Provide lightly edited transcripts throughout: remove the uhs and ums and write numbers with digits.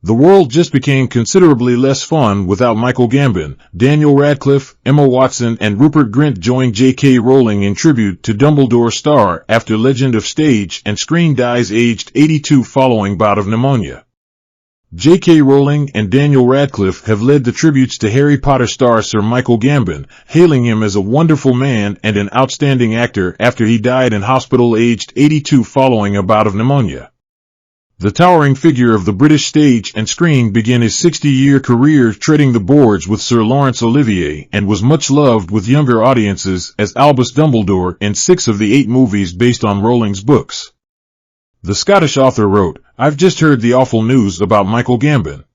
The world just became considerably less fun without Michael Gambon. Daniel Radcliffe, Emma Watson, and Rupert Grint joined JK Rowling in tribute to Dumbledore star after legend of stage and screen dies aged 82 following bout of pneumonia. JK Rowling and Daniel Radcliffe have led the tributes to Harry Potter star Sir Michael Gambon, hailing him as a wonderful man and an outstanding actor after he died in hospital aged 82 following a bout of pneumonia. The towering figure of the British stage and screen began his 60-year career treading the boards with Sir Laurence Olivier and was much loved with younger audiences as Albus Dumbledore in 6 of the 8 movies based on Rowling's books. The Scottish author wrote, "I've just heard the awful news about Michael Gambon.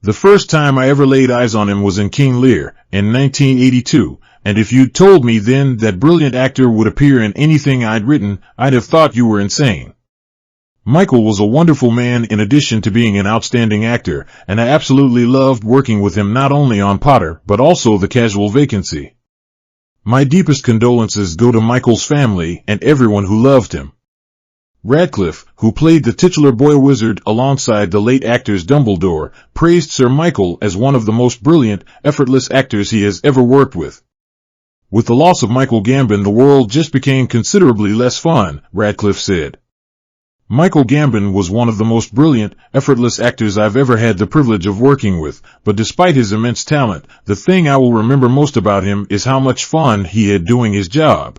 The first time I ever laid eyes on him was in King Lear, in 1982, and if you'd told me then that brilliant actor would appear in anything I'd written, I'd have thought you were insane. Michael was a wonderful man in addition to being an outstanding actor, and I absolutely loved working with him not only on Potter but also The Casual Vacancy. My deepest condolences go to Michael's family and everyone who loved him." Radcliffe, who played the titular boy wizard alongside the late actors Dumbledore, praised Sir Michael as one of the most brilliant, effortless actors he has ever worked with. "With the loss of Michael Gambon, the world just became considerably less fun," Radcliffe said. "Michael Gambon was one of the most brilliant, effortless actors I've ever had the privilege of working with, but despite his immense talent, the thing I will remember most about him is how much fun he had doing his job.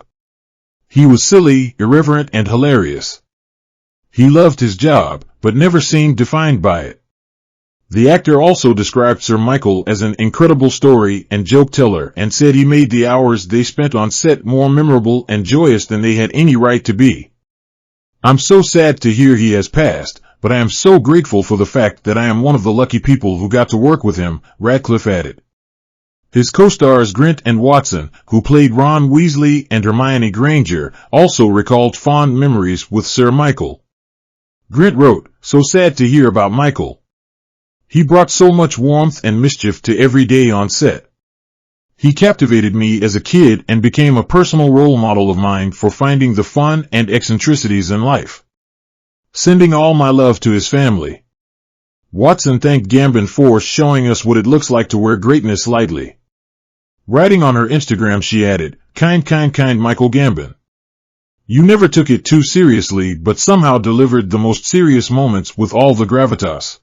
He was silly, irreverent, and hilarious. He loved his job, but never seemed defined by it." The actor also described Sir Michael as an incredible story and joke teller and said he made the hours they spent on set more memorable and joyous than they had any right to be. "I'm so sad to hear he has passed, but I am so grateful for the fact that I am one of the lucky people who got to work with him," Radcliffe added. His co-stars Grint and Watson, who played Ron Weasley and Hermione Granger, also recalled fond memories with Sir Michael. Grint wrote, "So sad to hear about Michael. He brought so much warmth and mischief to every day on set. He captivated me as a kid and became a personal role model of mine for finding the fun and eccentricities in life. Sending all my love to his family." Watson thanked Gambon for showing us what it looks like to wear greatness lightly. Writing on her Instagram, she added, kind Michael Gambon. You never took it too seriously but somehow delivered the most serious moments with all the gravitas.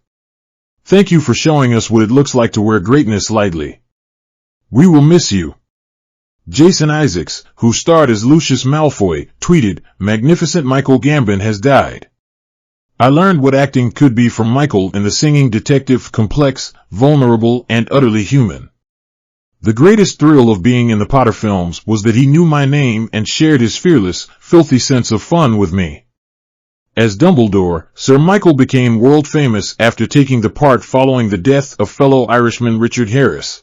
Thank you for showing us what it looks like to wear greatness lightly. We will miss you." Jason Isaacs, who starred as Lucius Malfoy, tweeted, "Magnificent Michael Gambon has died. I learned what acting could be from Michael in the singing detective, complex, vulnerable, and utterly human. The greatest thrill of being in the Potter films was that he knew my name and shared his fearless, filthy sense of fun with me." As Dumbledore, Sir Michael became world famous after taking the part following the death of fellow Irishman Richard Harris.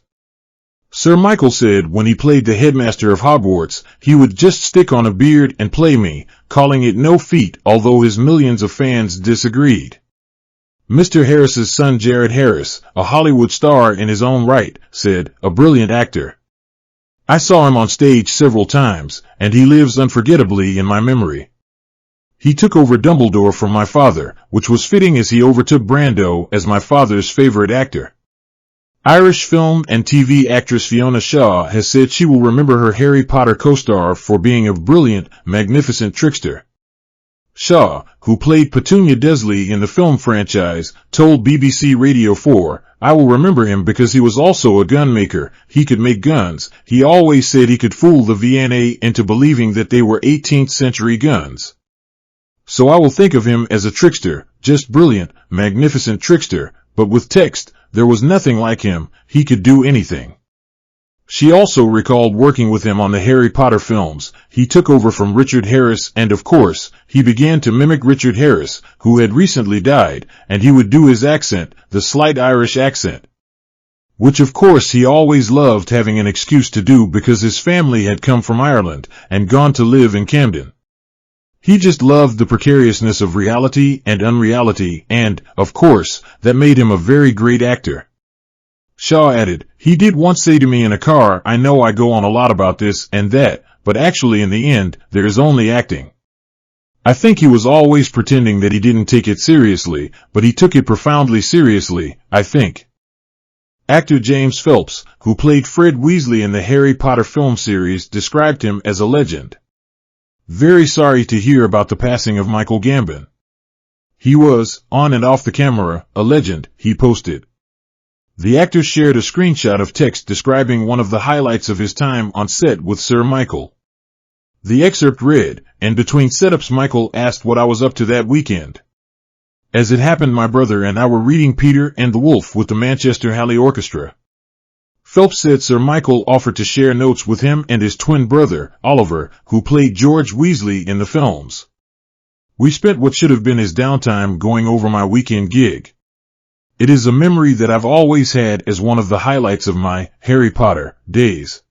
Sir Michael said when he played the headmaster of Hogwarts, he would just stick on a beard and play me, calling it no feat, although his millions of fans disagreed. Mr. Harris's son Jared Harris, a Hollywood star in his own right, said, "A brilliant actor. I saw him on stage several times, and he lives unforgettably in my memory. He took over Dumbledore from my father, which was fitting as he overtook Brando as my father's favorite actor." Irish film and TV actress Fiona Shaw has said she will remember her Harry Potter co-star for being a brilliant, magnificent trickster. Shaw, who played Petunia Desley in the film franchise, told BBC Radio 4, "I will remember him because he was also a gun maker. He could make guns. He always said he could fool the V&A into believing that they were 18th century guns. So I will think of him as a trickster, just brilliant, magnificent trickster, but with text. There was nothing like him. He could do anything." She also recalled working with him on the Harry Potter films. He took over from Richard Harris and, of course, he began to mimic Richard Harris, who had recently died, and he would do his accent, the slight Irish accent. Which of course he always loved having an excuse to do because his family had come from Ireland and gone to live in Camden. He just loved the precariousness of reality and unreality and, of course, that made him a very great actor. Shaw added, "He did once say to me in a car, I know I go on a lot about this and that, but actually in the end, there is only acting. I think he was always pretending that he didn't take it seriously, but he took it profoundly seriously, I think. Actor James Phelps, who played Fred Weasley in the Harry Potter film series, described him as a legend. Very sorry to hear about the passing of Michael Gambon. He was, on and off the camera, a legend, he posted. The actor shared a screenshot of text describing one of the highlights of his time on set with Sir Michael. The excerpt read, "And between setups Michael asked what I was up to that weekend. As it happened my brother and I were reading Peter and the Wolf with the Manchester Halley Orchestra." Phelps said Sir Michael offered to share notes with him and his twin brother, Oliver, who played George Weasley in the films. "We spent what should have been his downtime going over my weekend gig. It is a memory that I've always had as one of the highlights of my Harry Potter days."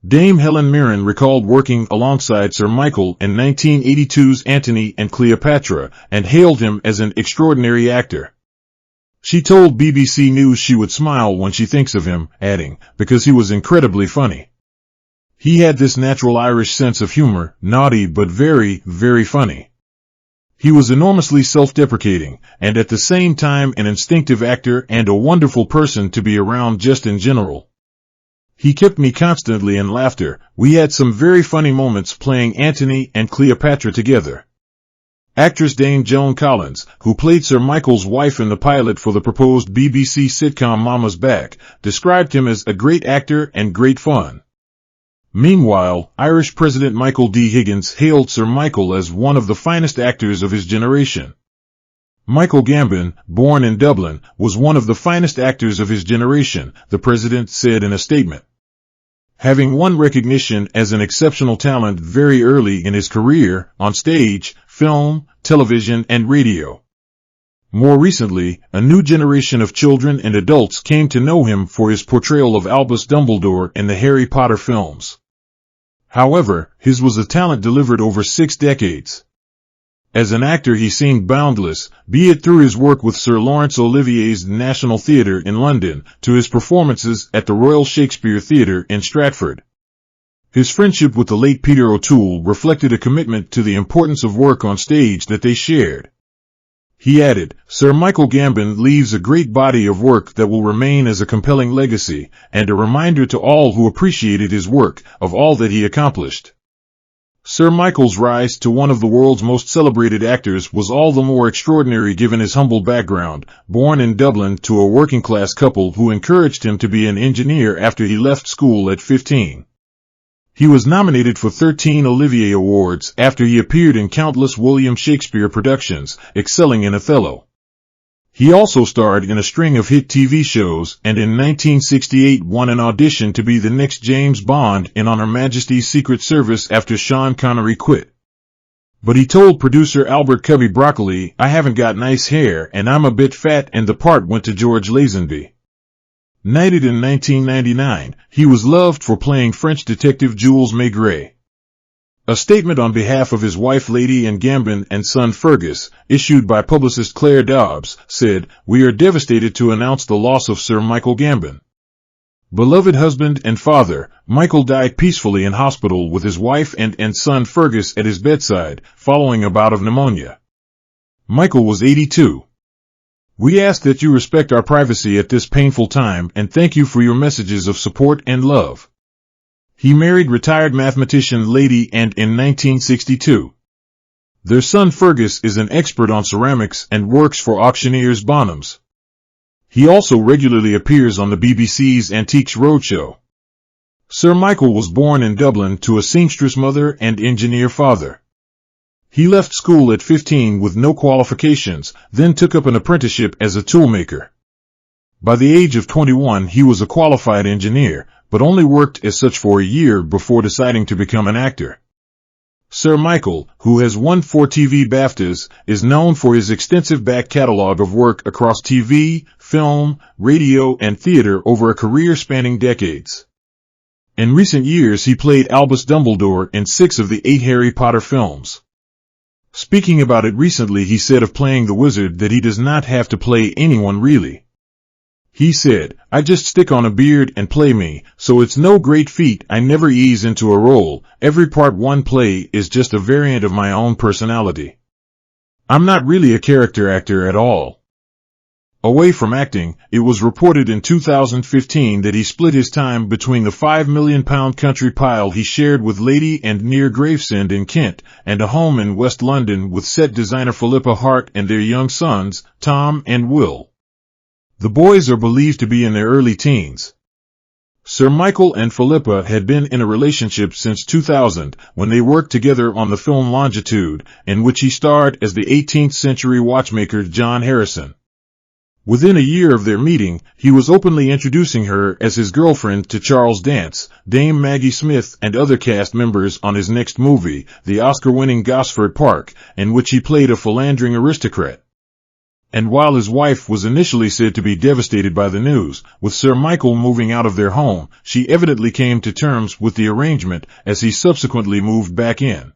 Dame Helen Mirren recalled working alongside Sir Michael in 1982's Antony and Cleopatra and hailed him as an extraordinary actor. She told BBC News she would smile when she thinks of him, adding, "because he was incredibly funny. He had this natural Irish sense of humor, naughty but very, very funny. He was enormously self-deprecating, and at the same time an instinctive actor and a wonderful person to be around just in general. He kept me constantly in laughter. We had some very funny moments playing Antony and Cleopatra together." Actress Dame Joan Collins, who played Sir Michael's wife in the pilot for the proposed BBC sitcom Mama's Back, described him as a great actor and great fun. Meanwhile, Irish President Michael D. Higgins hailed Sir Michael as one of the finest actors of his generation. Michael Gambon, born in Dublin, was one of the finest actors of his generation, the president said in a statement. Having won recognition as an exceptional talent very early in his career, on stage, film, television, and radio. More recently, a new generation of children and adults came to know him for his portrayal of Albus Dumbledore in the Harry Potter films. However, his was a talent delivered over 6 decades. As an actor he seemed boundless, be it through his work with Sir Laurence Olivier's National Theatre in London, to his performances at the Royal Shakespeare Theatre in Stratford. His friendship with the late Peter O'Toole reflected a commitment to the importance of work on stage that they shared. He added, "Sir Michael Gambon leaves a great body of work that will remain as a compelling legacy, and a reminder to all who appreciated his work, of all that he accomplished." Sir Michael's rise to one of the world's most celebrated actors was all the more extraordinary given his humble background, born in Dublin to a working-class couple who encouraged him to be an engineer after he left school at 15. He was nominated for 13 Olivier Awards after he appeared in countless William Shakespeare productions, excelling in Othello. He also starred in a string of hit TV shows and in 1968 won an audition to be the next James Bond in On Her Majesty's Secret Service after Sean Connery quit. But he told producer Albert Cubby Broccoli, "I haven't got nice hair and I'm a bit fat," and the part went to George Lazenby. Knighted in 1999, he was loved for playing French detective Jules Maigret. A statement on behalf of his wife Lady Anne Gambon and son Fergus, issued by publicist Claire Dobbs, said, "We are devastated to announce the loss of Sir Michael Gambon. Beloved husband and father, Michael died peacefully in hospital with his wife and son Fergus at his bedside, following a bout of pneumonia. Michael was 82. We ask that you respect our privacy at this painful time and thank you for your messages of support and love." He married retired mathematician Lady Anne in 1962. Their son Fergus is an expert on ceramics and works for auctioneers Bonhams. He also regularly appears on the BBC's Antiques Roadshow. Sir Michael was born in Dublin to a seamstress mother and engineer father. He left school at 15 with no qualifications, then took up an apprenticeship as a toolmaker. By the age of 21 he was a qualified engineer, but only worked as such for a year before deciding to become an actor. Sir Michael, who has won 4 TV BAFTAs, is known for his extensive back catalogue of work across TV, film, radio, and theatre over a career spanning decades. In recent years he played Albus Dumbledore in 6 of the 8 Harry Potter films. Speaking about it recently he said of playing the wizard that he does not have to play anyone really. He said, "I just stick on a beard and play me, so it's no great feat. I never ease into a role. Every part one play is just a variant of my own personality. I'm not really a character actor at all." Away from acting, it was reported in 2015 that he split his time between the £5 million country pile he shared with Lady and near Gravesend in Kent, and a home in West London with set designer Philippa Hart and their young sons, Tom and Will. The boys are believed to be in their early teens. Sir Michael and Philippa had been in a relationship since 2000, when they worked together on the film Longitude, in which he starred as the 18th-century watchmaker John Harrison. Within a year of their meeting, he was openly introducing her as his girlfriend to Charles Dance, Dame Maggie Smith, and other cast members on his next movie, the Oscar-winning Gosford Park, in which he played a philandering aristocrat. And while his wife was initially said to be devastated by the news, with Sir Michael moving out of their home, she evidently came to terms with the arrangement, as he subsequently moved back in.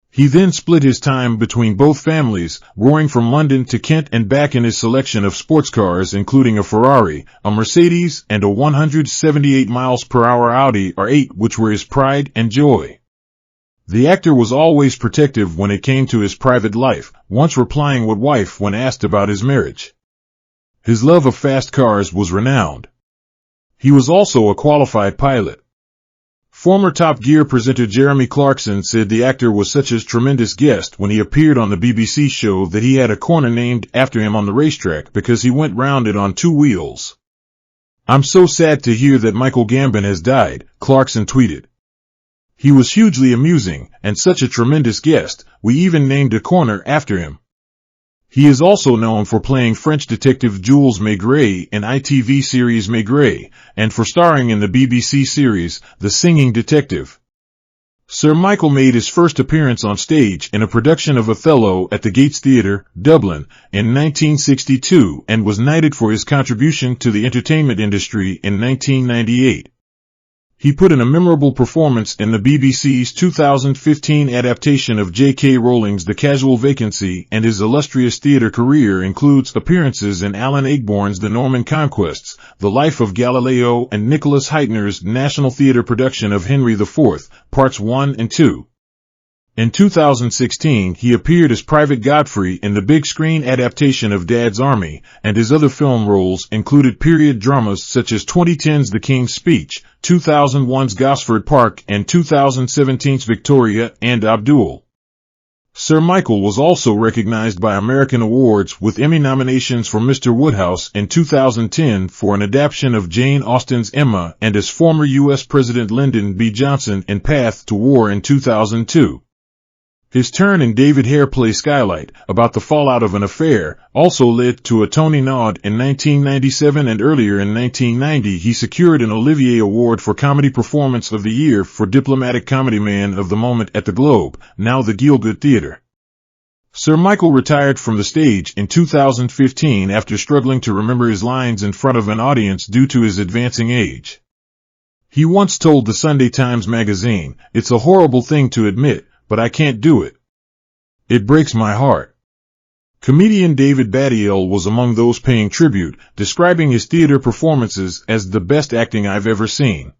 He then split his time between both families, roaring from London to Kent and back in his selection of sports cars, including a Ferrari, a Mercedes, and a 178 miles per hour Audi R8, which were his pride and joy. The actor was always protective when it came to his private life, once replying with wife when asked about his marriage. His love of fast cars was renowned. He was also a qualified pilot. Former Top Gear presenter Jeremy Clarkson said the actor was such a tremendous guest when he appeared on the BBC show that he had a corner named after him on the racetrack because he went round it on 2 wheels. "I'm so sad to hear that Michael Gambon has died," Clarkson tweeted. "He was hugely amusing, and such a tremendous guest, we even named a corner after him." He is also known for playing French detective Jules Maigret in ITV series Maigret, and for starring in the BBC series The Singing Detective. Sir Michael made his first appearance on stage in a production of Othello at the Gates Theatre, Dublin, in 1962, and was knighted for his contribution to the entertainment industry in 1998. He put in a memorable performance in the BBC's 2015 adaptation of JK Rowling's The Casual Vacancy, and his illustrious theatre career includes appearances in Alan Aigborn's The Norman Conquests, The Life of Galileo, and Nicholas Heitner's National Theatre production of Henry IV, Parts 1 and 2. In 2016, he appeared as Private Godfrey in the big-screen adaptation of Dad's Army, and his other film roles included period dramas such as 2010's The King's Speech, 2001's Gosford Park, and 2017's Victoria and Abdul. Sir Michael was also recognized by American awards with Emmy nominations for Mr. Woodhouse in 2010 for an adaptation of Jane Austen's Emma, and as former U.S. President Lyndon B. Johnson in Path to War in 2002. His turn in David Hare play Skylight, about the fallout of an affair, also led to a Tony nod in 1997, and earlier in 1990 he secured an Olivier Award for Comedy Performance of the Year for Diplomatic Comedy Man of the Moment at the Globe, now the Gielgud Theatre. Sir Michael retired from the stage in 2015 after struggling to remember his lines in front of an audience due to his advancing age. He once told the Sunday Times magazine, "It's a horrible thing to admit, but I can't do it. It breaks my heart." Comedian David Baddiel was among those paying tribute, describing his theater performances as the best acting I've ever seen.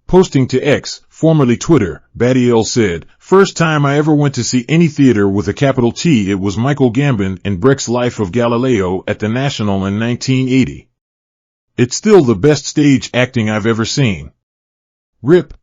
Posting to X, formerly Twitter, Baddiel said, "First time I ever went to see any theater with a capital T, it was Michael Gambon in Brecht's Life of Galileo at the National in 1980. It's still the best stage acting I've ever seen. RIP."